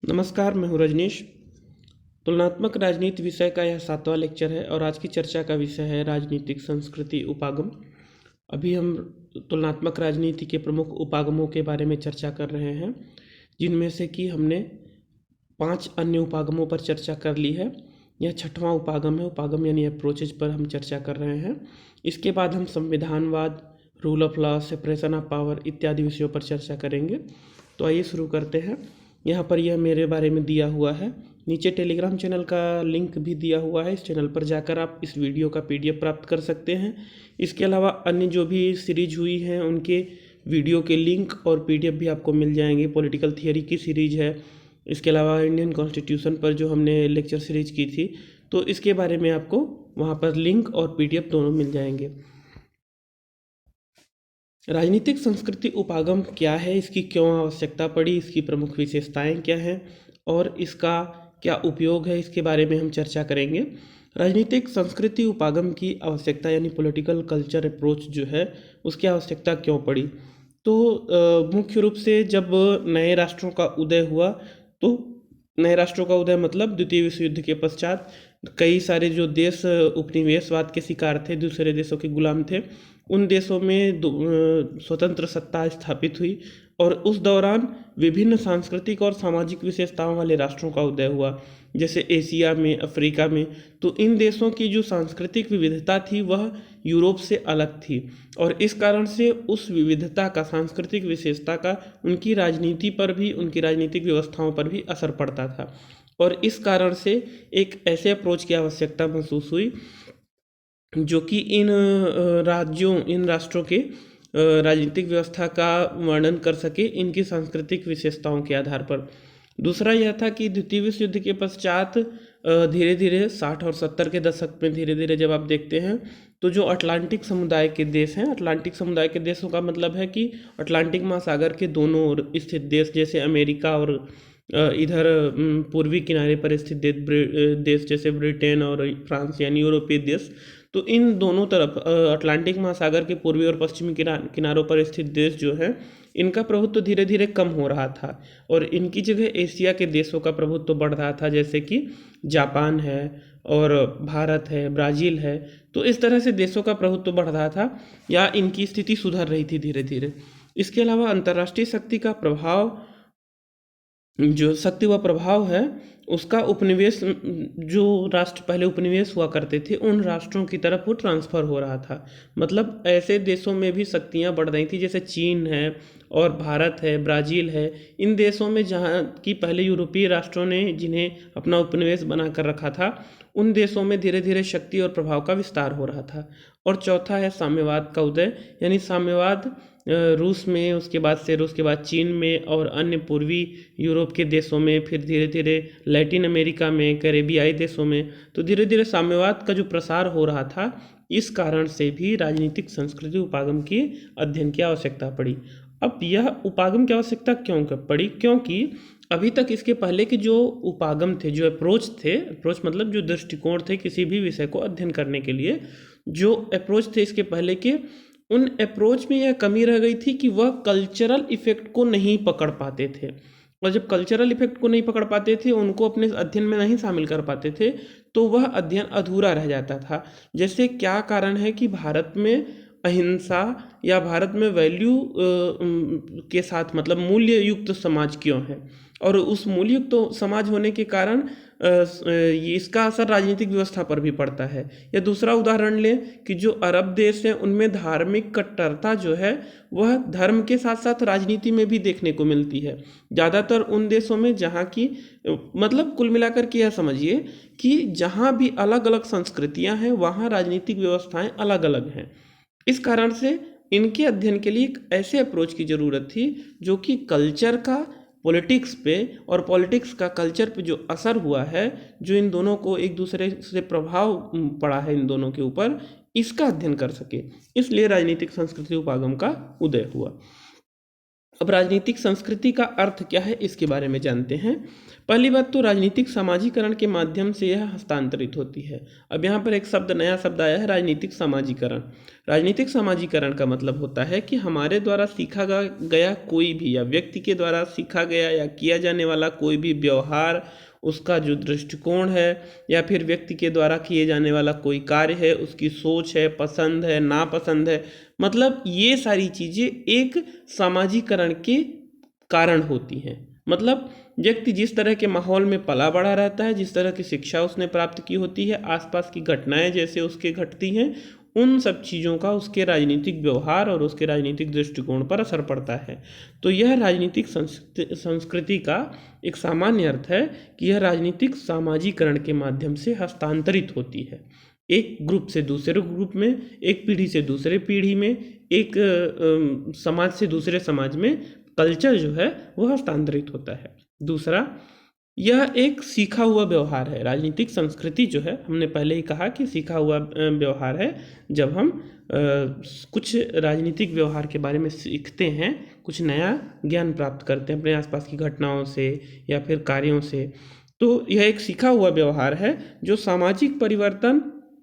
नमस्कार, मैं हूँ रजनीश। तुलनात्मक राजनीति विषय का यह 7वां लेक्चर है और आज की चर्चा का विषय है राजनीतिक संस्कृति उपागम। अभी हम तुलनात्मक राजनीति के प्रमुख उपागमों के बारे में चर्चा कर रहे हैं, जिनमें से कि हमने 5 अन्य उपागमों पर चर्चा कर ली है। यह 6वां उपागम है। उपागम यानी अप्रोचेज पर हम चर्चा कर रहे हैं। इसके बाद हम संविधानवाद, rule of law, separation of power इत्यादि विषयों पर चर्चा करेंगे। तो आइए शुरू करते हैं। यहाँ पर यह मेरे बारे में दिया हुआ है। नीचे टेलीग्राम चैनल का लिंक भी दिया हुआ है। इस चैनल पर जाकर आप इस वीडियो का PDF प्राप्त कर सकते हैं। इसके अलावा अन्य जो भी सीरीज हुई हैं उनके वीडियो के लिंक और PDF भी आपको मिल जाएंगे। पॉलिटिकल थियरी की सीरीज है, इसके अलावा इंडियन कॉन्स्टिट्यूशन पर जो हमने लेक्चर सीरीज की थी, तो इसके बारे में आपको वहाँ पर लिंक और PDF दोनों मिल जाएंगे। राजनीतिक संस्कृति उपागम क्या है, इसकी क्यों आवश्यकता पड़ी, इसकी प्रमुख विशेषताएं क्या हैं और इसका क्या उपयोग है, इसके बारे में हम चर्चा करेंगे। राजनीतिक संस्कृति उपागम की आवश्यकता यानी पॉलिटिकल कल्चर अप्रोच जो है उसकी आवश्यकता क्यों पड़ी। तो मुख्य रूप से जब नए राष्ट्रों का उदय हुआ, तो नए राष्ट्रों का उदय मतलब द्वितीय विश्व युद्ध के पश्चात कई सारे जो देश उपनिवेशवाद के शिकार थे, दूसरे देशों के गुलाम थे, उन देशों में स्वतंत्र सत्ता स्थापित हुई और उस दौरान विभिन्न सांस्कृतिक और सामाजिक विशेषताओं वाले राष्ट्रों का उदय हुआ, जैसे एशिया में, अफ्रीका में। तो इन देशों की जो सांस्कृतिक विविधता थी वह यूरोप से अलग थी और इस कारण से उस विविधता का, सांस्कृतिक विशेषता का उनकी राजनीति पर भी, उनकी राजनीतिक व्यवस्थाओं पर भी असर पड़ता था। और इस कारण से एक ऐसे अप्रोच की आवश्यकता महसूस हुई जो कि इन राज्यों, इन राष्ट्रों के राजनीतिक व्यवस्था का वर्णन कर सके इनकी सांस्कृतिक विशेषताओं के आधार पर। दूसरा यह था कि द्वितीय विश्व युद्ध के पश्चात धीरे धीरे 60 और 70 के दशक में धीरे धीरे जब आप देखते हैं तो जो अटलांटिक समुदाय के देश हैं, अटलांटिक समुदाय के देशों का मतलब है कि अटलांटिक महासागर के दोनों ओर स्थित देश, जैसे अमेरिका और इधर पूर्वी किनारे पर स्थित देश जैसे ब्रिटेन और फ्रांस यानी यूरोपीय देश। तो इन दोनों तरफ अटलांटिक महासागर के पूर्वी और पश्चिमी किनारों पर स्थित देश जो है, इनका प्रभुत्व धीरे धीरे कम हो रहा था और इनकी जगह एशिया के देशों का प्रभुत्व बढ़ रहा था, जैसे कि जापान है और भारत है, ब्राज़ील है। तो इस तरह से देशों का प्रभुत्व बढ़ रहा था या इनकी स्थिति सुधर रही थी धीरे धीरे। इसके अलावा अंतर्राष्ट्रीय शक्ति का प्रभाव, जो शक्ति व प्रभाव है उसका उपनिवेश, जो राष्ट्र पहले उपनिवेश हुआ करते थे उन राष्ट्रों की तरफ वो ट्रांसफ़र हो रहा था। मतलब ऐसे देशों में भी शक्तियाँ बढ़ रही थी, जैसे चीन है और भारत है, ब्राज़ील है। इन देशों में जहाँ की पहले यूरोपीय राष्ट्रों ने जिन्हें अपना उपनिवेश बना कर रखा था, उन देशों में धीरे धीरे शक्ति और प्रभाव का विस्तार हो रहा था। और चौथा है साम्यवाद का उदय, यानी साम्यवाद रूस में, उसके बाद से रूस के बाद चीन में और अन्य पूर्वी यूरोप के देशों में, फिर धीरे धीरे लैटिन अमेरिका में, कैरेबियाई देशों में। तो धीरे धीरे साम्यवाद का जो प्रसार हो रहा था, इस कारण से भी राजनीतिक संस्कृति उपागम की अध्ययन की आवश्यकता पड़ी। अब यह उपागम की आवश्यकता क्यों पड़ी? क्योंकि अभी तक इसके पहले के जो उपागम थे, जो अप्रोच थे, अप्रोच मतलब जो दृष्टिकोण थे किसी भी विषय को अध्ययन करने के लिए, जो अप्रोच थे इसके पहले के, उन अप्रोच में यह कमी रह गई थी कि वह कल्चरल इफ़ेक्ट को नहीं पकड़ पाते थे। और जब कल्चरल इफ़ेक्ट को नहीं पकड़ पाते थे, उनको अपने अध्ययन में नहीं शामिल कर पाते थे, तो वह अध्ययन अधूरा रह जाता था। जैसे क्या कारण है कि भारत में अहिंसा या भारत में वैल्यू के साथ, मतलब मूल्य युक्त समाज क्यों है, और उस मूल्य युक्त समाज होने के कारण इसका असर राजनीतिक व्यवस्था पर भी पड़ता है। या दूसरा उदाहरण लें कि जो अरब देश हैं उनमें धार्मिक कट्टरता जो है वह धर्म के साथ साथ राजनीति में भी देखने को मिलती है। ज़्यादातर उन देशों में जहाँ की, मतलब कुल मिलाकर के यह समझिए कि जहाँ भी अलग अलग संस्कृतियाँ हैं वहाँ राजनीतिक व्यवस्थाएं अलग अलग हैं। इस कारण से इनके अध्ययन के लिए एक ऐसे अप्रोच की ज़रूरत थी जो कि कल्चर का पॉलिटिक्स पे और पॉलिटिक्स का कल्चर पे जो असर हुआ है, जो इन दोनों को एक दूसरे से प्रभाव पड़ा है इन दोनों के ऊपर, इसका अध्ययन कर सके। इसलिए राजनीतिक संस्कृति उपागम का उदय हुआ। अब राजनीतिक संस्कृति का अर्थ क्या है इसके बारे में जानते हैं। पहली बात तो राजनीतिक सामाजिकरण के माध्यम से यह हस्तांतरित होती है। अब यहाँ पर एक नया शब्द आया है, राजनीतिक सामाजिकरण। राजनीतिक सामाजिकरण का मतलब होता है कि हमारे द्वारा सीखा गया कोई भी या व्यक्ति के द्वारा सीखा गया या किया जाने वाला कोई भी व्यवहार, उसका जो दृष्टिकोण है या फिर व्यक्ति के द्वारा किए जाने वाला कोई कार्य है, उसकी सोच है, पसंद है, नापसंद है, मतलब ये सारी चीज़ें एक सामाजिकरण के कारण होती हैं। मतलब व्यक्ति जिस तरह के माहौल में पला बड़ा रहता है, जिस तरह की शिक्षा उसने प्राप्त की होती है, आसपास की घटनाएं जैसे उसके घटती हैं, उन सब चीज़ों का उसके राजनीतिक व्यवहार और उसके राजनीतिक दृष्टिकोण पर असर पड़ता है। तो यह राजनीतिक संस्कृति का एक सामान्य अर्थ है कि यह राजनीतिक सामाजिकरण के माध्यम से हस्तांतरित होती है, एक ग्रुप से दूसरे ग्रुप में, एक पीढ़ी से दूसरे पीढ़ी में, एक समाज से दूसरे समाज में कल्चर जो है वह हस्तांतरित होता है। दूसरा, यह एक सीखा हुआ व्यवहार है। राजनीतिक संस्कृति जो है, हमने पहले ही कहा कि सीखा हुआ व्यवहार है। जब हम कुछ राजनीतिक व्यवहार के बारे में सीखते हैं, कुछ नया ज्ञान प्राप्त करते हैं अपने आसपास की घटनाओं से या फिर कार्यों से, तो यह एक सीखा हुआ व्यवहार है जो सामाजिक परिवर्तन।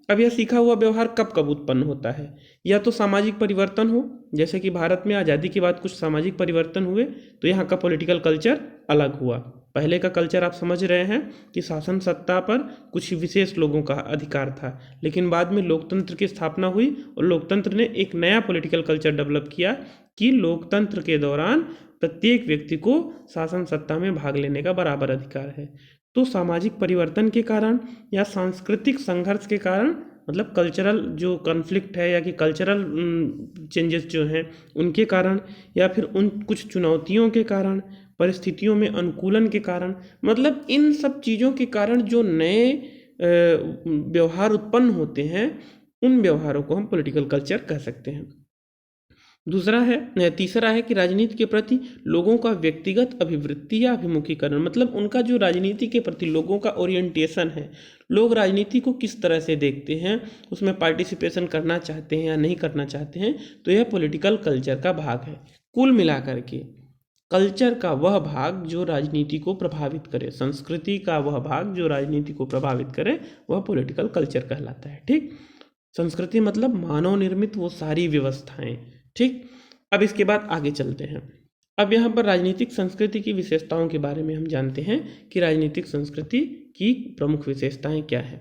अब यह सीखा हुआ व्यवहार कब कब उत्पन्न होता है? या तो सामाजिक परिवर्तन हो, जैसे कि भारत में आज़ादी के बाद कुछ सामाजिक परिवर्तन हुए तो यहाँ का पॉलिटिकल कल्चर अलग हुआ। पहले का कल्चर आप समझ रहे हैं कि शासन सत्ता पर कुछ विशेष लोगों का अधिकार था, लेकिन बाद में लोकतंत्र की स्थापना हुई और लोकतंत्र ने एक नया पॉलिटिकल कल्चर डेवलप किया कि लोकतंत्र के दौरान प्रत्येक व्यक्ति को शासन सत्ता में भाग लेने का बराबर अधिकार है। तो सामाजिक परिवर्तन के कारण या सांस्कृतिक संघर्ष के कारण, मतलब कल्चरल जो कॉन्फ्लिक्ट है या कि कल्चरल चेंजेस जो हैं उनके कारण, या फिर उन कुछ चुनौतियों के कारण, परिस्थितियों में अनुकूलन के कारण, मतलब इन सब चीज़ों के कारण जो नए व्यवहार उत्पन्न होते हैं, उन व्यवहारों को हम पॉलिटिकल कल्चर कह सकते हैं। तीसरा है कि राजनीति के प्रति लोगों का व्यक्तिगत अभिवृत्ति या अभिमुखीकरण, मतलब उनका जो राजनीति के प्रति लोगों का ओरिएंटेशन है, लोग राजनीति को किस तरह से देखते हैं, उसमें पार्टिसिपेशन करना चाहते हैं या नहीं करना चाहते हैं, तो यह पॉलिटिकल कल्चर का भाग है। कुल मिलाकर के कल्चर का वह भाग जो राजनीति को प्रभावित करे, संस्कृति का वह भाग जो राजनीति को प्रभावित करे, वह पॉलिटिकल कल्चर कहलाता है। ठीक, संस्कृति मतलब मानव निर्मित वो सारी व्यवस्थाएं। ठीक, अब इसके बाद आगे चलते हैं। अब यहाँ पर राजनीतिक संस्कृति की विशेषताओं के बारे में हम जानते हैं कि राजनीतिक संस्कृति की प्रमुख विशेषताएं क्या है।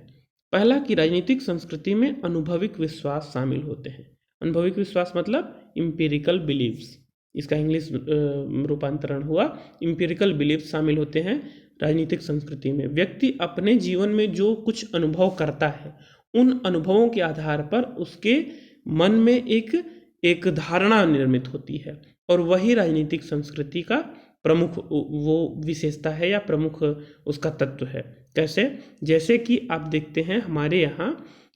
पहला कि राजनीतिक संस्कृति में अनुभविक विश्वास शामिल होते हैं। अनुभविक विश्वास मतलब इम्पीरिकल बिलीव्स, इसका इंग्लिश रूपांतरण हुआ इम्पीरिकल बिलीव्स शामिल होते हैं राजनीतिक संस्कृति में। व्यक्ति अपने जीवन में जो कुछ अनुभव करता है, उन अनुभवों के आधार पर उसके मन में एक धारणा निर्मित होती है, और वही राजनीतिक संस्कृति का प्रमुख वो विशेषता है या प्रमुख उसका तत्व है। कैसे? जैसे कि आप देखते हैं हमारे यहाँ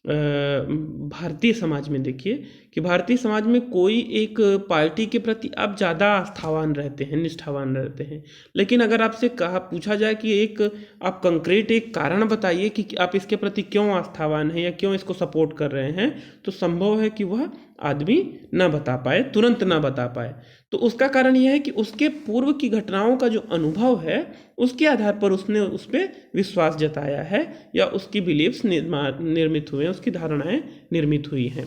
भारतीय समाज में, देखिए कि भारतीय समाज में कोई एक पार्टी के प्रति आप ज़्यादा आस्थावान रहते हैं, निष्ठावान रहते हैं, लेकिन अगर आपसे पूछा जाए कि एक आप कंक्रीट एक कारण बताइए कि आप इसके प्रति क्यों आस्थावान हैं या क्यों इसको सपोर्ट कर रहे हैं, तो संभव है कि वह आदमी ना बता पाए, तुरंत ना बता पाए। तो उसका कारण यह है कि उसके पूर्व की घटनाओं का जो अनुभव है, उसके आधार पर उसने उस पर विश्वास जताया है या उसकी बिलीव्स निर्मित हुए हैं, उसकी धारणाएं निर्मित हुई हैं।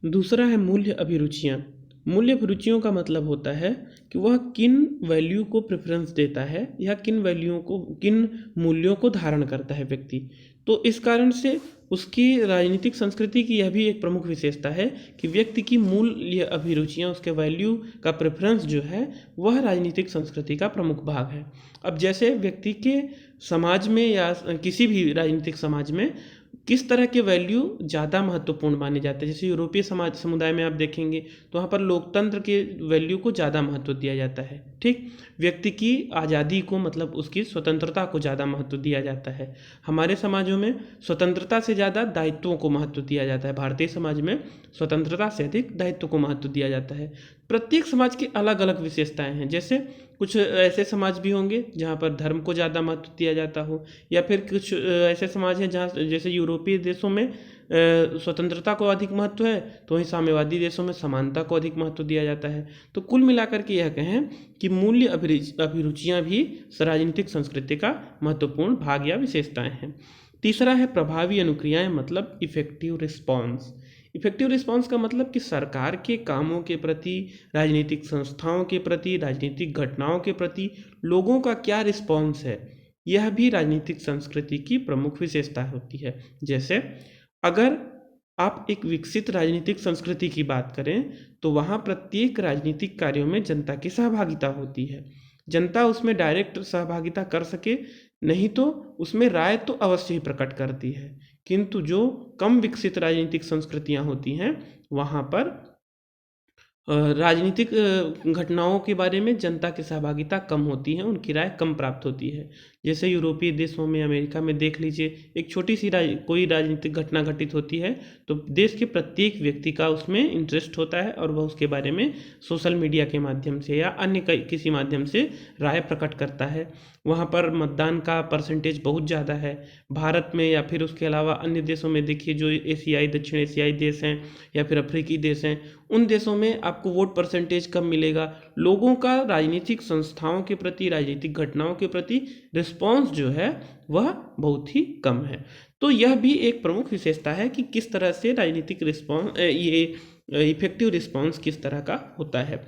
दूसरा है मूल्य अभिरुचियाँ। मूल्य अभिरुचियों का मतलब होता है कि वह किन वैल्यू को प्रेफरेंस देता है या किन मूल्यों को धारण करता है व्यक्ति। तो इस कारण से उसकी राजनीतिक संस्कृति की यह भी एक प्रमुख विशेषता है कि व्यक्ति की मूल्य अभिरुचियाँ, उसके वैल्यू का प्रेफरेंस जो है, वह राजनीतिक संस्कृति का प्रमुख भाग है। अब जैसे व्यक्ति के समाज में या किसी भी राजनीतिक समाज में किस तरह के वैल्यू ज़्यादा महत्वपूर्ण माने जाते हैं, जैसे यूरोपीय समुदाय में आप देखेंगे तो वहाँ पर लोकतंत्र के वैल्यू को ज़्यादा महत्व दिया जाता है। ठीक, व्यक्ति की आज़ादी को, मतलब उसकी स्वतंत्रता को ज़्यादा महत्व दिया जाता है। हमारे समाजों में स्वतंत्रता से ज़्यादा दायित्वों को महत्व दिया जाता है। भारतीय समाज में स्वतंत्रता से अधिक दायित्व को महत्व दिया जाता है। प्रत्येक समाज की अलग अलग विशेषताएं हैं। जैसे कुछ ऐसे समाज भी होंगे जहाँ पर धर्म को ज़्यादा महत्व दिया जाता हो, या फिर कुछ ऐसे समाज हैं जहाँ, जैसे यूरोपीय देशों में स्वतंत्रता को अधिक महत्व है, तो वहीं साम्यवादी देशों में समानता को अधिक महत्व दिया जाता है। तो कुल मिलाकर के यह कहें कि मूल्य अभिरुचियाँ भी राजनीतिक संस्कृति का महत्वपूर्ण भाग या विशेषताएं हैं। तीसरा है प्रभावी अनुक्रियाएं, मतलब इफेक्टिव रिस्पॉन्स। इफेक्टिव रिस्पॉन्स का मतलब कि सरकार के कामों के प्रति, राजनीतिक संस्थाओं के प्रति, राजनीतिक घटनाओं के प्रति लोगों का क्या रिस्पॉन्स है, यह भी राजनीतिक संस्कृति की प्रमुख विशेषता होती है। जैसे अगर आप एक विकसित राजनीतिक संस्कृति की बात करें तो वहाँ प्रत्येक राजनीतिक कार्यों में जनता की सहभागिता होती है। जनता उसमें डायरेक्ट सहभागिता कर सके, नहीं तो उसमें राय तो अवश्य ही प्रकट करती है। किंतु जो कम विकसित राजनीतिक संस्कृतियाँ होती हैं वहाँ पर राजनीतिक घटनाओं के बारे में जनता की सहभागिता कम होती है, उनकी राय कम प्राप्त होती है। जैसे यूरोपीय देशों में, अमेरिका में देख लीजिए, एक छोटी सी कोई राजनीतिक घटना घटित होती है तो देश के प्रत्येक व्यक्ति का उसमें इंटरेस्ट होता है और वह उसके बारे में सोशल मीडिया के माध्यम से या अन्य किसी माध्यम से राय प्रकट करता है। वहाँ पर मतदान का परसेंटेज बहुत ज़्यादा है। भारत में या फिर उसके अलावा अन्य देशों में देखिए, जो एशियाई, दक्षिण एशियाई देश हैं या फिर अफ्रीकी देश हैं, उन देशों में आपको वोट परसेंटेज कम मिलेगा। लोगों का राजनीतिक संस्थाओं के प्रति, राजनीतिक घटनाओं के प्रति रिस्पॉन्स जो है वह बहुत ही कम है। तो यह भी एक प्रमुख विशेषता है कि किस तरह से राजनीतिक रिस्पॉन्स, ये इफेक्टिव रिस्पॉन्स किस तरह का होता है।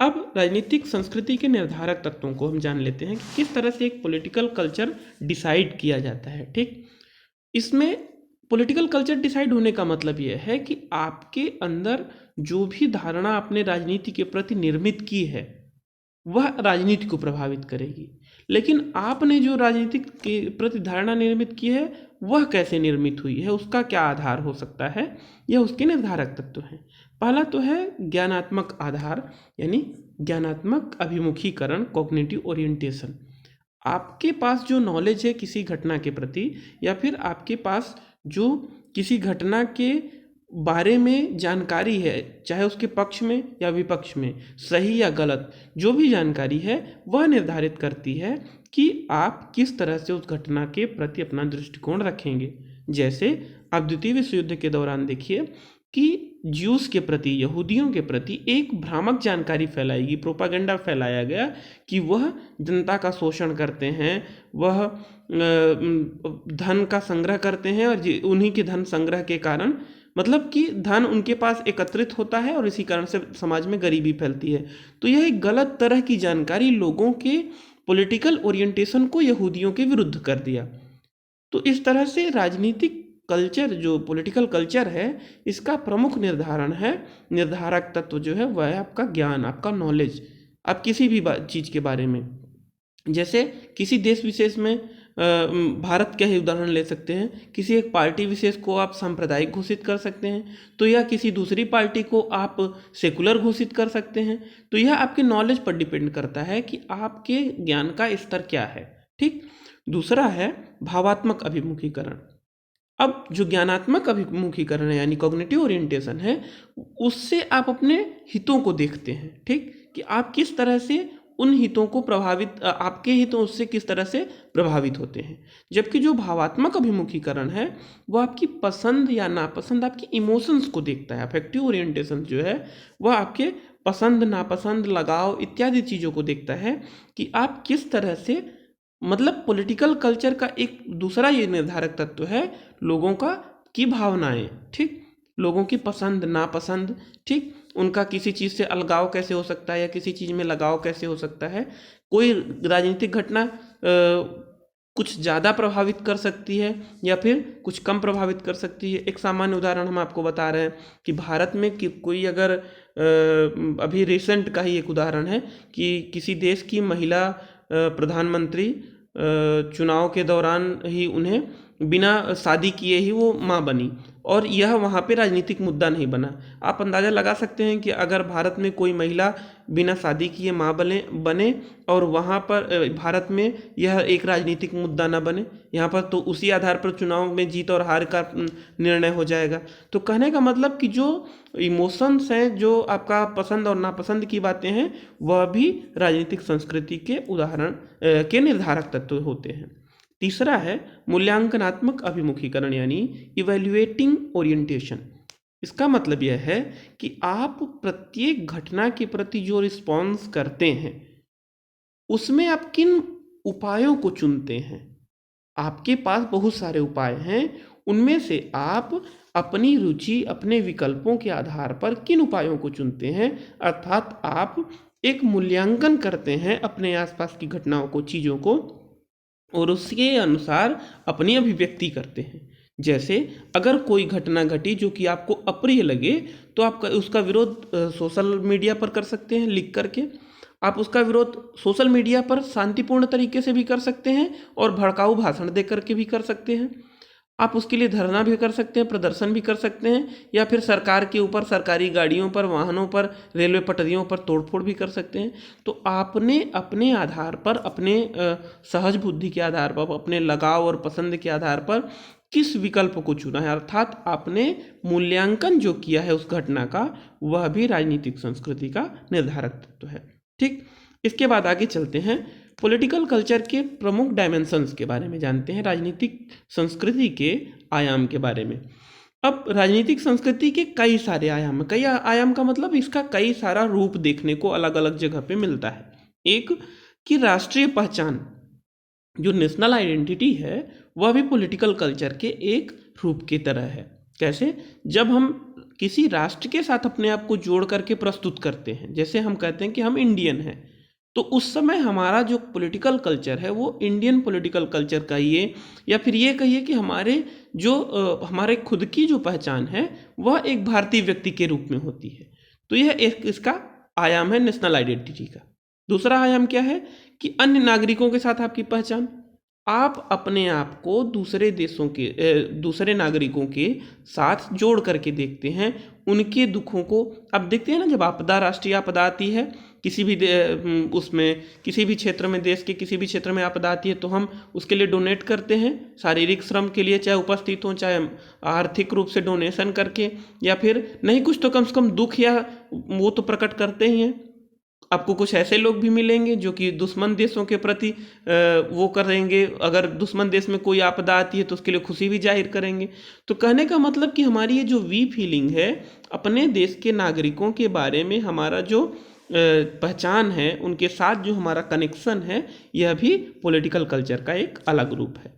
अब राजनीतिक संस्कृति के निर्धारक तत्वों को हम जान लेते हैं कि किस तरह से एक पॉलिटिकल कल्चर डिसाइड किया जाता है। ठीक, इसमें पॉलिटिकल कल्चर डिसाइड होने का मतलब यह है कि आपके अंदर जो भी धारणा आपने राजनीति के प्रति निर्मित की है वह राजनीति को प्रभावित करेगी। लेकिन आपने जो राजनीतिक के प्रति धारणा निर्मित की है वह कैसे निर्मित हुई है, उसका क्या आधार हो सकता है, यह उसके निर्धारक तत्व हैं। पहला तो है ज्ञानात्मक आधार, यानी ज्ञानात्मक अभिमुखीकरण, कॉग्निटिव ओरिएंटेशन। आपके पास जो नॉलेज है किसी घटना के प्रति, या फिर आपके पास जो किसी घटना के बारे में जानकारी है, चाहे उसके पक्ष में या विपक्ष में, सही या गलत, जो भी जानकारी है वह निर्धारित करती है कि आप किस तरह से उस घटना के प्रति अपना दृष्टिकोण रखेंगे। जैसे आप द्वितीय विश्व युद्ध के दौरान देखिए कि ज्यूस के प्रति, यहूदियों के प्रति एक भ्रामक जानकारी फैलाएगी, प्रोपागेंडा फैलाया गया कि वह जनता का शोषण करते हैं, वह धन का संग्रह करते हैं और उन्हीं के धन संग्रह के कारण, मतलब कि धन उनके पास एकत्रित होता है और इसी कारण से समाज में गरीबी फैलती है। तो यह एक गलत तरह की जानकारी लोगों के पॉलिटिकल ओरिएंटेशन को यहूदियों के विरुद्ध कर दिया। तो इस तरह से राजनीतिक कल्चर, जो पॉलिटिकल कल्चर है, इसका प्रमुख निर्धारक तत्व जो है वह है आपका ज्ञान, आपका नॉलेज। आप किसी भी चीज़ के बारे में, जैसे किसी देश विशेष में, भारत का ही उदाहरण ले सकते हैं, किसी एक पार्टी विशेष को आप सांप्रदायिक घोषित कर सकते हैं, तो या किसी दूसरी पार्टी को आप सेकुलर घोषित कर सकते हैं। तो यह आपके नॉलेज पर डिपेंड करता है कि आपके ज्ञान का स्तर क्या है। ठीक, दूसरा है भावात्मक अभिमुखीकरण। अब जो ज्ञानात्मक अभिमुखीकरण है, यानी कॉग्निटिव ओरिएंटेशन है, उससे आप अपने हितों को देखते हैं। ठीक, कि आप किस तरह से उन हितों को प्रभावित, आपके हितों उससे किस तरह से प्रभावित होते हैं। जबकि जो भावात्मक अभिमुखीकरण है वो आपकी पसंद या नापसंद, आपकी इमोशंस को देखता है। अफेक्टिव ओरिएंटेशन जो है वह आपके पसंद, नापसंद, लगाव इत्यादि चीज़ों को देखता है कि आप किस तरह से, मतलब पॉलिटिकल कल्चर का एक दूसरा ये निर्धारक तत्व है लोगों का की भावनाएं। ठीक, लोगों की पसंद नापसंद, ठीक, उनका किसी चीज़ से अलगाव कैसे हो सकता है या किसी चीज़ में लगाव कैसे हो सकता है। कोई राजनीतिक घटना कुछ ज़्यादा प्रभावित कर सकती है या फिर कुछ कम प्रभावित कर सकती है। एक सामान्य उदाहरण हम आपको बता रहे हैं कि भारत में कोई अगर अभी रिसेंट का ही एक उदाहरण है कि किसी देश की महिला प्रधानमंत्री चुनाव के दौरान ही उन्हें बिना शादी किए ही वो माँ बनी, और यह वहाँ पे राजनीतिक मुद्दा नहीं बना। आप अंदाज़ा लगा सकते हैं कि अगर भारत में कोई महिला बिना शादी किए माँ बने और वहाँ पर भारत में यह एक राजनीतिक मुद्दा ना बने, यहाँ पर तो उसी आधार पर चुनाव में जीत और हार का निर्णय हो जाएगा। तो कहने का मतलब कि जो इमोशंस हैं, जो आपका पसंद और नापसंद की बातें हैं, वह भी राजनीतिक संस्कृति के उदाहरण के निर्धारक तत्व होते हैं। तीसरा है मूल्यांकनात्मक अभिमुखीकरण यानी इवैल्यूएटिंग ओरिएंटेशन। इसका मतलब यह है कि आप प्रत्येक घटना के प्रति जो रिस्पॉन्स करते हैं उसमें आप किन उपायों को चुनते हैं। आपके पास बहुत सारे उपाय हैं, उनमें से आप अपनी रुचि अपने विकल्पों के आधार पर किन उपायों को चुनते हैं, अर्थात आप एक मूल्यांकन करते हैं अपने आसपास की घटनाओं को, चीज़ों को, और उसके अनुसार अपनी अभिव्यक्ति करते हैं। जैसे अगर कोई घटना घटी जो कि आपको अप्रिय लगे तो आप उसका विरोध सोशल मीडिया पर कर सकते हैं लिख करके। आप उसका विरोध सोशल मीडिया पर शांतिपूर्ण तरीके से भी कर सकते हैं और भड़काऊ भाषण दे करके भी कर सकते हैं। आप उसके लिए धरना भी कर सकते हैं, प्रदर्शन भी कर सकते हैं, या फिर सरकार के ऊपर, सरकारी गाड़ियों पर, वाहनों पर, रेलवे पटरियों पर तोड़फोड़ भी कर सकते हैं। तो आपने अपने आधार पर, अपने सहज बुद्धि के आधार पर, अपने लगाव और पसंद के आधार पर किस विकल्प को चुना है, अर्थात आपने मूल्यांकन जो किया है उस घटना का, वह भी राजनीतिक संस्कृति का निर्धारक तत्व है। ठीक, इसके बाद आगे चलते हैं, पॉलिटिकल कल्चर के प्रमुख डायमेंशंस के बारे में जानते हैं, राजनीतिक संस्कृति के आयाम के बारे में। अब राजनीतिक संस्कृति के कई सारे आयाम, कई आयाम का मतलब इसका कई सारा रूप देखने को अलग अलग जगह पे मिलता है। एक कि राष्ट्रीय पहचान, जो नेशनल आइडेंटिटी है, वह भी पॉलिटिकल कल्चर के एक रूप की तरह है। कैसे? जब हम किसी राष्ट्र के साथ अपने आप को जोड़ करके प्रस्तुत करते हैं, जैसे हम कहते हैं कि हम इंडियन हैं, तो उस समय हमारा जो पॉलिटिकल कल्चर है वो इंडियन पॉलिटिकल कल्चर कहिए, या फिर ये कहिए कि हमारे खुद की जो पहचान है वह एक भारतीय व्यक्ति के रूप में होती है। तो यह एक इसका आयाम है नेशनल आइडेंटिटी का। दूसरा आयाम क्या है कि अन्य नागरिकों के साथ आपकी पहचान। आप अपने आप को दूसरे देशों के दूसरे नागरिकों के साथ जोड़ करके देखते हैं, उनके दुखों को। अब देखते हैं ना, जब आपदा, राष्ट्रीय आपदा आती है, किसी भी उसमें किसी भी क्षेत्र में, देश के किसी भी क्षेत्र में आपदा आती है, तो हम उसके लिए डोनेट करते हैं, शारीरिक श्रम के लिए, चाहे उपस्थित हों, चाहे आर्थिक रूप से डोनेशन करके, या फिर नहीं कुछ तो कम से कम दुख या वो तो प्रकट करते ही हैं। आपको कुछ ऐसे लोग भी मिलेंगे जो कि दुश्मन देशों के प्रति वो करेंगे, अगर दुश्मन देश में कोई आपदा आती है तो उसके लिए खुशी भी जाहिर करेंगे। तो कहने का मतलब कि हमारी ये जो वी फीलिंग है अपने देश के नागरिकों के बारे में, हमारा जो पहचान है, उनके साथ जो हमारा कनेक्शन है, यह भी पॉलिटिकल कल्चर का एक अलग रूप है।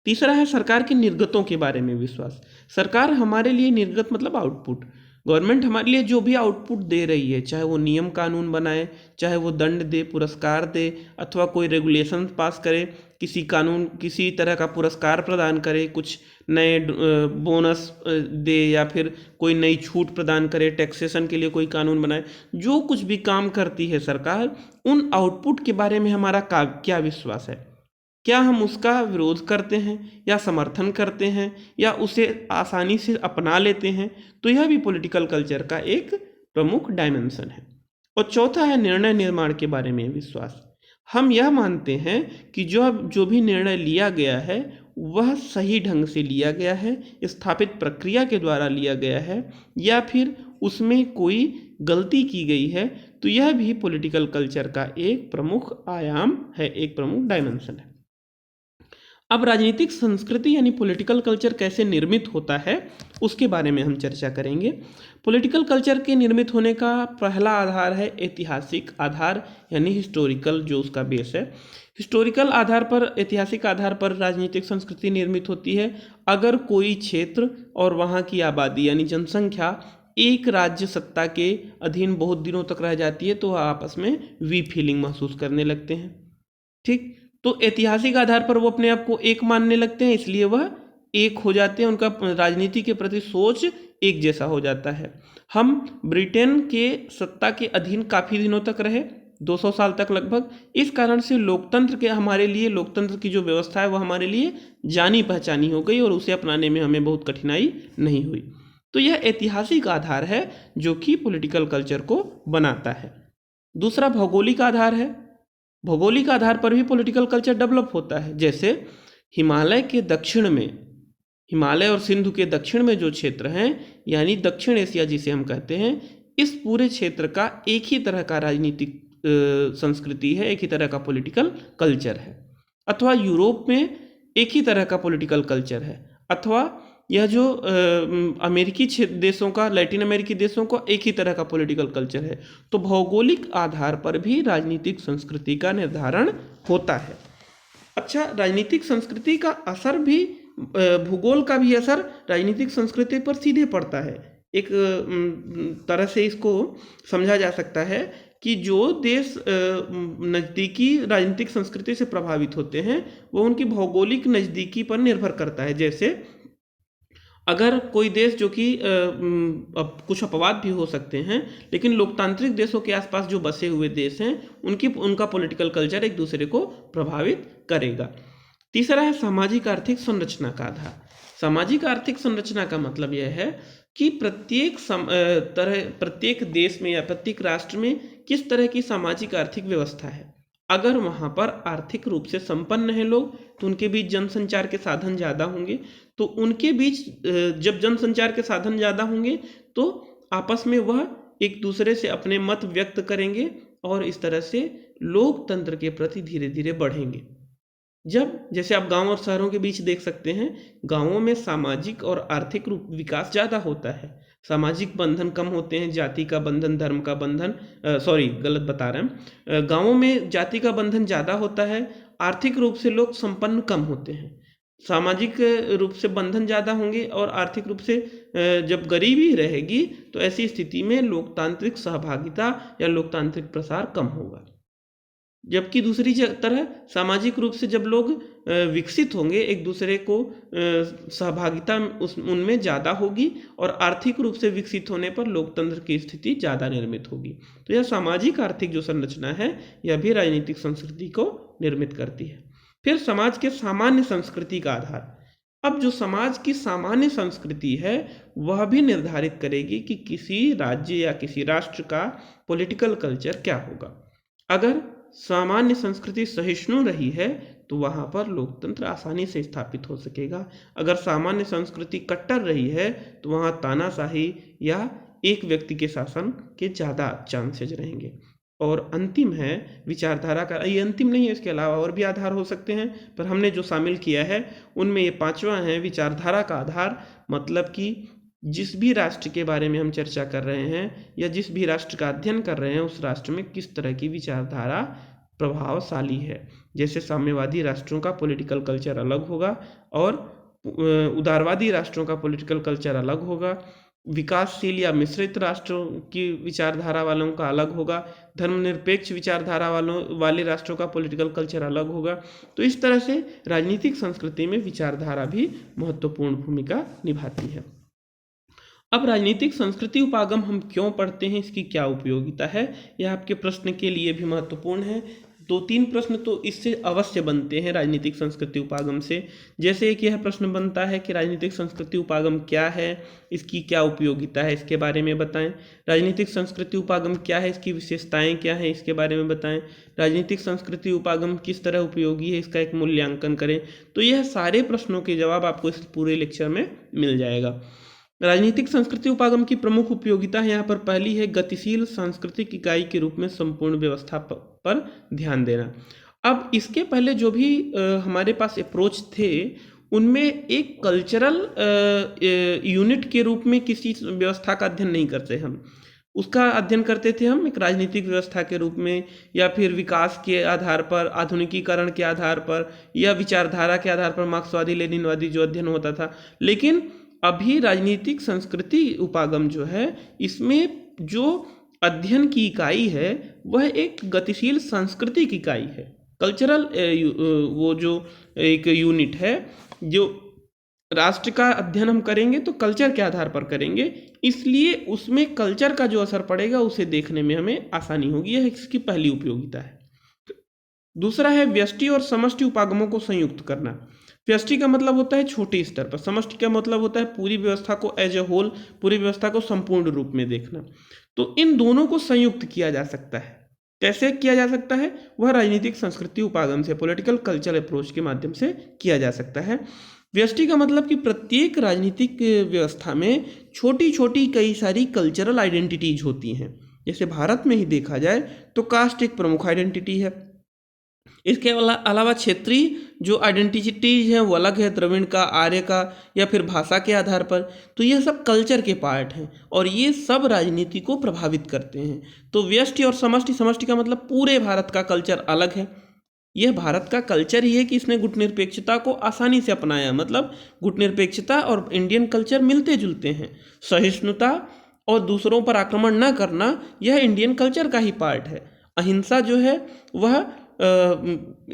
तीसरा है सरकार के निर्गतों के बारे में विश्वास। सरकार हमारे लिए, निर्गत मतलब आउटपुट, गवर्नमेंट हमारे लिए जो भी आउटपुट दे रही है, चाहे वो नियम कानून बनाए, चाहे वो दंड दे, पुरस्कार दे, अथवा कोई रेगुलेशन पास करे, किसी कानून, किसी तरह का पुरस्कार प्रदान करे, कुछ नए बोनस दे, या फिर कोई नई छूट प्रदान करे, टैक्सेशन के लिए कोई कानून बनाए, जो कुछ भी काम करती है सरकार, उन आउटपुट के बारे में हमारा क्या विश्वास है? क्या हम उसका विरोध करते हैं या समर्थन करते हैं या उसे आसानी से अपना लेते हैं? तो यह भी पॉलिटिकल कल्चर का एक प्रमुख डायमेंशन है। और चौथा है निर्णय निर्माण के बारे में विश्वास। हम यह मानते हैं कि जो भी निर्णय लिया गया है वह सही ढंग से लिया गया है, स्थापित प्रक्रिया के द्वारा लिया गया है, या फिर उसमें कोई गलती की गई है। तो यह भी पॉलिटिकल कल्चर का एक प्रमुख आयाम है, एक प्रमुख डायमेंशन है। अब राजनीतिक संस्कृति यानी पॉलिटिकल कल्चर कैसे निर्मित होता है उसके बारे में हम चर्चा करेंगे। पॉलिटिकल कल्चर के निर्मित होने का पहला आधार है ऐतिहासिक आधार यानी हिस्टोरिकल, जो उसका बेस है। हिस्टोरिकल आधार पर, ऐतिहासिक आधार पर राजनीतिक संस्कृति निर्मित होती है अगर कोई क्षेत्र और वहाँ की आबादी यानी जनसंख्या एक राज्य सत्ता के अधीन बहुत दिनों तक रह जाती है, तो वह आपस में वी फीलिंग महसूस करने लगते हैं। ठीक, तो ऐतिहासिक आधार पर वो अपने आप को एक मानने लगते हैं, इसलिए वह एक हो जाते हैं, उनका राजनीति के प्रति सोच एक जैसा हो जाता है। हम ब्रिटेन के सत्ता के अधीन काफ़ी दिनों तक रहे, 200 साल तक लगभग। इस कारण से लोकतंत्र के हमारे लिए, लोकतंत्र की जो व्यवस्था है वो हमारे लिए जानी पहचानी हो गई और उसे अपनाने में हमें बहुत कठिनाई नहीं हुई। तो यह ऐतिहासिक आधार है जो कि पॉलिटिकल कल्चर को बनाता है। दूसरा भौगोलिक आधार है। भौगोलिक आधार पर भी पॉलिटिकल कल्चर डेवलप होता है। जैसे हिमालय के दक्षिण में, हिमालय और सिंधु के दक्षिण में जो क्षेत्र हैं यानी दक्षिण एशिया जिसे हम कहते हैं, इस पूरे क्षेत्र का एक ही तरह का राजनीतिक संस्कृति है, एक ही तरह का पॉलिटिकल कल्चर है। अथवा यूरोप में एक ही तरह का पॉलिटिकल कल्चर है, अथवा यह जो अमेरिकी देशों का, लैटिन अमेरिकी देशों का एक ही तरह का पॉलिटिकल कल्चर है। तो भौगोलिक आधार पर भी राजनीतिक संस्कृति का निर्धारण होता है। अच्छा, राजनीतिक संस्कृति का असर भी, भूगोल का भी असर राजनीतिक संस्कृति पर सीधे पड़ता है। एक तरह से इसको समझा जा सकता है कि जो देश नज़दीकी राजनीतिक संस्कृति से प्रभावित होते हैं वो उनकी भौगोलिक नज़दीकी पर निर्भर करता है। जैसे अगर कोई देश जो कि अब कुछ अपवाद भी हो सकते हैं, लेकिन लोकतांत्रिक देशों के आसपास जो बसे हुए देश हैं उनका पॉलिटिकल कल्चर एक दूसरे को प्रभावित करेगा। तीसरा है सामाजिक आर्थिक संरचना का आधार। सामाजिक आर्थिक संरचना का मतलब यह है कि प्रत्येक देश में या प्रत्येक राष्ट्र में किस तरह की सामाजिक आर्थिक व्यवस्था है। अगर वहाँ पर आर्थिक रूप से संपन्न हैं लोग तो उनके बीच जनसंचार के साधन ज़्यादा होंगे, तो उनके बीच जब जनसंचार के साधन ज़्यादा होंगे तो आपस में वह एक दूसरे से अपने मत व्यक्त करेंगे और इस तरह से लोकतंत्र के प्रति धीरे धीरे बढ़ेंगे। जब जैसे आप गांव और शहरों के बीच देख सकते हैं, गांवों में सामाजिक और आर्थिक रूप विकास ज़्यादा होता है, सामाजिक बंधन कम होते हैं, जाति का बंधन, धर्म का बंधन, गलत बता रहे हैं, गांवों में जाति का बंधन ज़्यादा होता है, आर्थिक रूप से लोग संपन्न कम होते हैं। सामाजिक रूप से बंधन ज़्यादा होंगे और आर्थिक रूप से जब गरीबी रहेगी तो ऐसी स्थिति में लोकतांत्रिक सहभागिता या लोकतांत्रिक प्रसार कम होगा। जबकि दूसरी तरह सामाजिक रूप से जब लोग विकसित होंगे, एक दूसरे को सहभागिता उनमें ज़्यादा होगी और आर्थिक रूप से विकसित होने पर लोकतंत्र की स्थिति ज़्यादा निर्मित होगी। तो यह सामाजिक आर्थिक जो संरचना है यह भी राजनीतिक संस्कृति को निर्मित करती है। फिर समाज के सामान्य संस्कृति का आधार। अब जो समाज की सामान्य संस्कृति है वह भी निर्धारित करेगी कि किसी राज्य या किसी राष्ट्र का पॉलिटिकल कल्चर क्या होगा। अगर सामान्य संस्कृति सहिष्णु रही है तो वहाँ पर लोकतंत्र आसानी से स्थापित हो सकेगा। अगर सामान्य संस्कृति कट्टर रही है तो वहाँ तानाशाही या एक व्यक्ति के शासन के ज़्यादा चांसेज रहेंगे। और अंतिम है विचारधारा का, ये अंतिम नहीं है, इसके अलावा और भी आधार हो सकते हैं, पर हमने जो शामिल किया है उनमें ये पांचवा है विचारधारा का आधार। मतलब कि जिस भी राष्ट्र के बारे में हम चर्चा कर रहे हैं या जिस भी राष्ट्र का अध्ययन कर रहे हैं उस राष्ट्र में किस तरह की विचारधारा प्रभावशाली है। जैसे साम्यवादी राष्ट्रों का पॉलिटिकल कल्चर अलग होगा और उदारवादी राष्ट्रों का पॉलिटिकल कल्चर अलग होगा, विकासशील या मिश्रित राष्ट्रों की विचारधारा वालों का अलग होगा, धर्मनिरपेक्ष विचारधारा वाले राष्ट्रों का पॉलिटिकल कल्चर अलग होगा। तो इस तरह से राजनीतिक संस्कृति में विचारधारा भी महत्वपूर्ण भूमिका निभाती है। अब राजनीतिक संस्कृति उपागम हम क्यों पढ़ते हैं, इसकी क्या उपयोगिता है, यह आपके प्रश्न के लिए भी महत्वपूर्ण है। 2-3 प्रश्न तो इससे अवश्य बनते हैं राजनीतिक संस्कृति उपागम से। जैसे एक यह प्रश्न बनता है कि राजनीतिक संस्कृति उपागम क्या है, इसकी क्या उपयोगिता है, इसके बारे में बताएं। राजनीतिक संस्कृति उपागम क्या है, इसकी विशेषताएं क्या हैं, इसके बारे में बताएं। राजनीतिक संस्कृति उपागम किस तरह उपयोगी है, इसका एक मूल्यांकन करें। तो यह सारे प्रश्नों के जवाब आपको इस पूरे लेक्चर में मिल जाएगा। राजनीतिक संस्कृति उपागम की प्रमुख उपयोगिता है यहाँ पर पहली है गतिशील सांस्कृतिक इकाई के रूप में संपूर्ण व्यवस्था पर ध्यान देना। अब इसके पहले जो भी हमारे पास अप्रोच थे उनमें एक कल्चरल यूनिट के रूप में किसी व्यवस्था का अध्ययन नहीं करते हम, उसका अध्ययन करते थे हम एक राजनीतिक व्यवस्था के रूप में, या फिर विकास के आधार पर, आधुनिकीकरण के आधार पर, या विचारधारा के आधार पर मार्क्सवादी लेनिनवादी जो अध्ययन होता था। लेकिन अभी राजनीतिक संस्कृति उपागम जो है इसमें जो अध्ययन की इकाई है वह एक गतिशील सांस्कृतिक इकाई है, कल्चरल वो जो एक यूनिट है। जो राष्ट्र का अध्ययन हम करेंगे तो कल्चर के आधार पर करेंगे, इसलिए उसमें कल्चर का जो असर पड़ेगा उसे देखने में हमें आसानी होगी। यह इसकी पहली उपयोगिता है। दूसरा है व्यष्टि और समष्टि उपागमों को संयुक्त करना। व्यष्टि का मतलब होता है छोटे स्तर पर, समष्टि का मतलब होता है पूरी व्यवस्था को एज ए होल, पूरी व्यवस्था को संपूर्ण रूप में देखना। तो इन दोनों को संयुक्त किया जा सकता है। कैसे किया जा सकता है, वह राजनीतिक संस्कृति उपागम से, पॉलिटिकल कल्चर अप्रोच के माध्यम से किया जा सकता है। व्यष्टि का मतलब कि प्रत्येक राजनीतिक व्यवस्था में छोटी छोटी कई सारी कल्चरल आइडेंटिटीज होती हैं। जैसे भारत में ही देखा जाए तो कास्ट एक प्रमुख आइडेंटिटी है, इसके अलावा क्षेत्रीय जो आइडेंटिटीज हैं वो अलग है, द्रविड़ का, आर्य का, या फिर भाषा के आधार पर। तो यह सब कल्चर के पार्ट हैं और ये सब राजनीति को प्रभावित करते हैं। तो व्यष्टि और समष्टि, समष्टि का मतलब पूरे भारत का कल्चर अलग है। यह भारत का कल्चर ही है कि इसने गुटनिरपेक्षता को आसानी से अपनाया, मतलब गुटनिरपेक्षता और इंडियन कल्चर मिलते जुलते हैं। सहिष्णुता और दूसरों पर आक्रमण न करना, यह इंडियन कल्चर का ही पार्ट है। अहिंसा जो है वह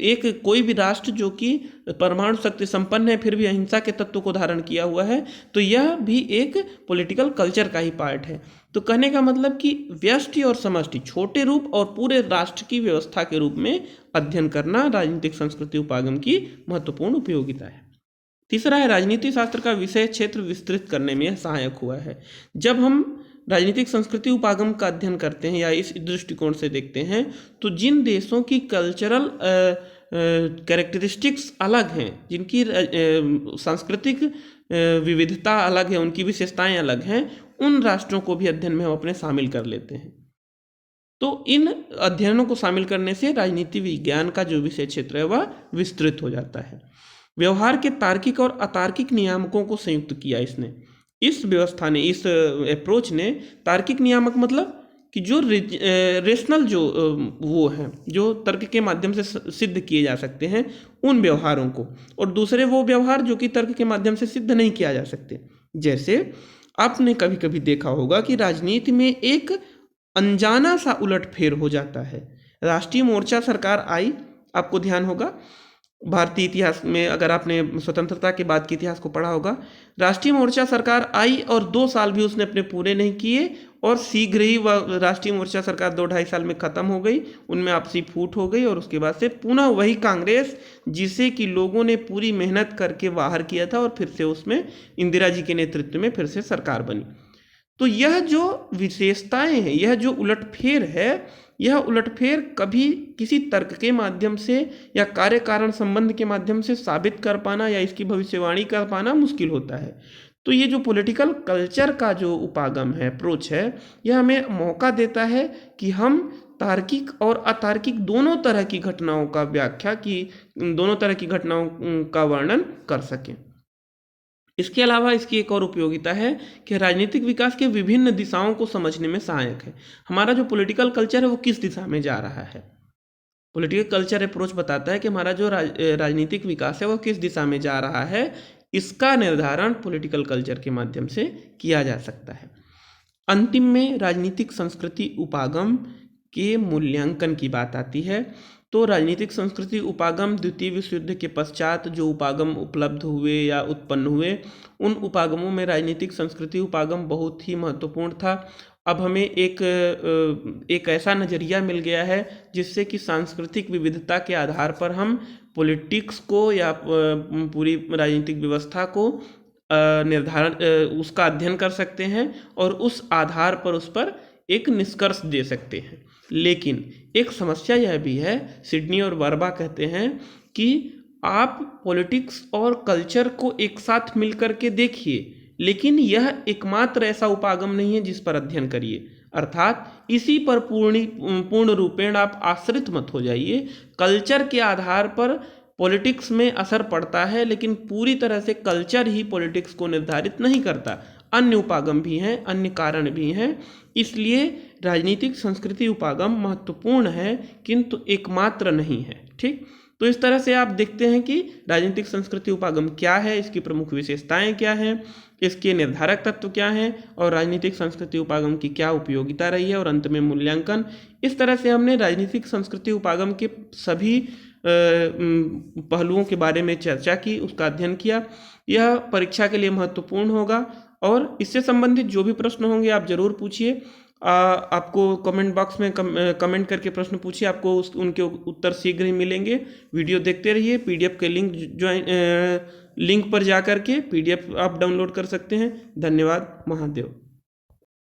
एक कोई भी राष्ट्र जो कि परमाणु शक्ति संपन्न है फिर भी अहिंसा के तत्व को धारण किया हुआ है, तो यह भी एक पॉलिटिकल कल्चर का ही पार्ट है। तो कहने का मतलब कि व्यष्टि और समष्टि, छोटे रूप और पूरे राष्ट्र की व्यवस्था के रूप में अध्ययन करना राजनीतिक संस्कृति उपागम की महत्वपूर्ण उपयोगिता है। तीसरा है, राजनीति शास्त्र का विषय क्षेत्र विस्तृत करने में सहायक हुआ है। जब हम राजनीतिक संस्कृति उपागम का अध्ययन करते हैं या इस दृष्टिकोण से देखते हैं, तो जिन देशों की कल्चरल कैरेक्टरिस्टिक्स अलग हैं, जिनकी सांस्कृतिक विविधता अलग है, उनकी विशेषताएं अलग हैं, उन राष्ट्रों को भी अध्ययन में हम अपने शामिल कर लेते हैं। तो इन अध्ययनों को शामिल करने से राजनीति विज्ञान का जो विषय क्षेत्र है वह विस्तृत हो जाता है। व्यवहार के तार्किक और अतार्किक नियामकों को संयुक्त किया इसने, इस व्यवस्था ने, इस अप्रोच ने तार्किक नियामक मतलब कि जो रेशनल जो वो हैं, जो तर्क के माध्यम से सिद्ध किए जा सकते हैं उन व्यवहारों को, और दूसरे वो व्यवहार जो कि तर्क के माध्यम से सिद्ध नहीं किया जा सकते। जैसे आपने कभी कभी देखा होगा कि राजनीति में एक अनजाना सा उलटफेर हो जाता है। राष्ट्रीय मोर्चा सरकार आई, आपको ध्यान होगा भारतीय इतिहास में, अगर आपने स्वतंत्रता के बाद के इतिहास को पढ़ा होगा, राष्ट्रीय मोर्चा सरकार आई और 2 साल भी उसने अपने पूरे नहीं किए और शीघ्र ही वह राष्ट्रीय मोर्चा सरकार 2-2.5 साल में ख़त्म हो गई, उनमें आपसी फूट हो गई और उसके बाद से पुनः वही कांग्रेस जिसे कि लोगों ने पूरी मेहनत करके बाहर किया था और फिर से उसमें इंदिरा जी के नेतृत्व में फिर से सरकार बनी। तो यह जो विशेषताएं हैं, यह जो उलटफेर है, यह उलटफेर कभी किसी तर्क के माध्यम से या कार्य कारण संबंध के माध्यम से साबित कर पाना या इसकी भविष्यवाणी कर पाना मुश्किल होता है। तो ये जो पॉलिटिकल कल्चर का जो उपागम है, अप्रोच है, यह हमें मौका देता है कि हम तार्किक और अतार्किक दोनों तरह की घटनाओं का व्याख्या की, दोनों तरह की घटनाओं का वर्णन कर सकें। इसके अलावा इसकी एक और उपयोगिता है कि राजनीतिक विकास के विभिन्न दिशाओं को समझने में सहायक है। हमारा जो पॉलिटिकल कल्चर है वो किस दिशा में जा रहा है, पॉलिटिकल कल्चर अप्रोच बताता है कि हमारा जो राजनीतिक विकास है वो किस दिशा में जा रहा है। इसका निर्धारण पॉलिटिकल कल्चर के माध्यम से किया जा सकता है। अंतिम में राजनीतिक संस्कृति उपागम के मूल्यांकन की बात आती है। तो राजनीतिक संस्कृति उपागम द्वितीय विश्व युद्ध के पश्चात जो उपागम उपलब्ध हुए या उत्पन्न हुए, उन उपागमों में राजनीतिक संस्कृति उपागम बहुत ही महत्वपूर्ण था। अब हमें एक ऐसा नज़रिया मिल गया है जिससे कि सांस्कृतिक विविधता के आधार पर हम पॉलिटिक्स को या पूरी राजनीतिक व्यवस्था को निर्धारण उसका अध्ययन कर सकते हैं और उस आधार पर उस पर एक निष्कर्ष दे सकते हैं। लेकिन एक समस्या यह भी है, सिडनी और वर्बा कहते हैं कि आप पॉलिटिक्स और कल्चर को एक साथ मिलकर के देखिए, लेकिन यह एकमात्र ऐसा उपागम नहीं है जिस पर अध्ययन करिए, अर्थात इसी पर पूर्ण रूपेण आप आश्रित मत हो जाइए। कल्चर के आधार पर पॉलिटिक्स में असर पड़ता है, लेकिन पूरी तरह से कल्चर ही पॉलिटिक्स को निर्धारित नहीं करता, अन्य उपागम भी हैं, अन्य कारण भी हैं। इसलिए राजनीतिक संस्कृति उपागम महत्वपूर्ण है किंतु एकमात्र नहीं है। ठीक, तो इस तरह से आप देखते हैं कि राजनीतिक संस्कृति उपागम क्या है, इसकी प्रमुख विशेषताएं क्या हैं, इसके निर्धारक तत्व क्या हैं और राजनीतिक संस्कृति उपागम की क्या उपयोगिता रही है और अंत में मूल्यांकन। इस तरह से हमने राजनीतिक संस्कृति उपागम के सभी पहलुओं के बारे में चर्चा की, उसका अध्ययन किया। यह परीक्षा के लिए महत्वपूर्ण होगा और इससे संबंधित जो भी प्रश्न होंगे आप जरूर पूछिए। आपको कमेंट बॉक्स में कमेंट करके प्रश्न पूछिए, आपको उनके उत्तर शीघ्र ही मिलेंगे। वीडियो देखते रहिए। पीडीएफ के लिंक पर जा कर के पीडीएफ आप डाउनलोड कर सकते हैं। धन्यवाद। महादेव।